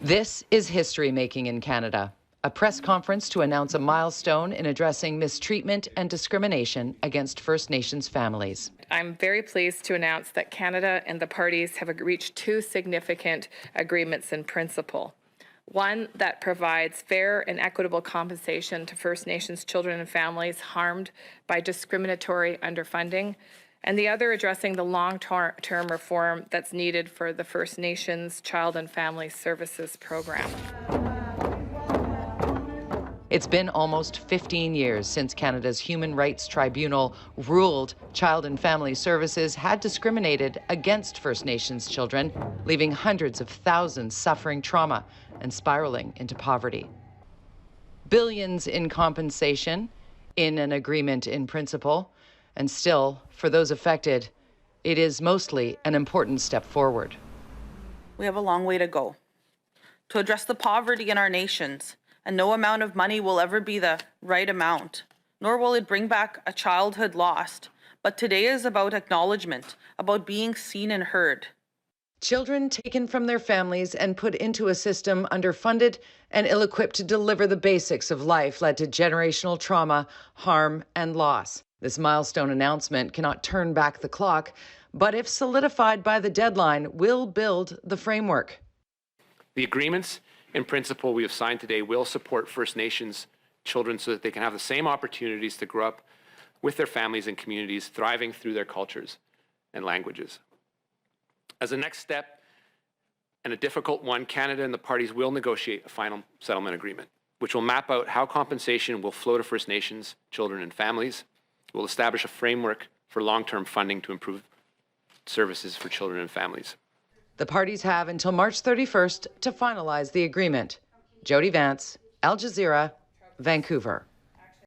This is history-making in Canada. A press conference to announce a milestone in addressing mistreatment and discrimination against First Nations families. I'm very pleased to announce that Canada and the parties have reached two significant agreements in principle. One that provides fair and equitable compensation to First Nations children and families harmed by discriminatory underfunding, and the other addressing the long-term reform that's needed for the First Nations Child and Family Services Program. It's been almost 15 years since Canada's Human Rights Tribunal ruled Child and Family Services had discriminated against First Nations children, leaving hundreds of thousands suffering trauma and spiraling into poverty. Billions in compensation in an agreement in principle, and still, for those affected, it is mostly an important step forward. We have a long way to go to address the poverty in our nations, and no amount of money will ever be the right amount, nor will it bring back a childhood lost. But today is about acknowledgement, about being seen and heard. Children taken from their families and put into a system underfunded and ill-equipped to deliver the basics of life led to generational trauma, harm, and loss. This milestone announcement cannot turn back the clock, but if solidified by the deadline, will build the framework. The agreements in principle we have signed today will support First Nations children so that they can have the same opportunities to grow up with their families and communities, thriving through their cultures and languages. As a next step, and a difficult one, Canada and the parties will negotiate a final settlement agreement, which will map out how compensation will flow to First Nations children and families. It will establish a framework for long-term funding to improve services for children and families. The parties have until March 31st to finalize the agreement. Jody, Vance, Al Jazeera, Vancouver.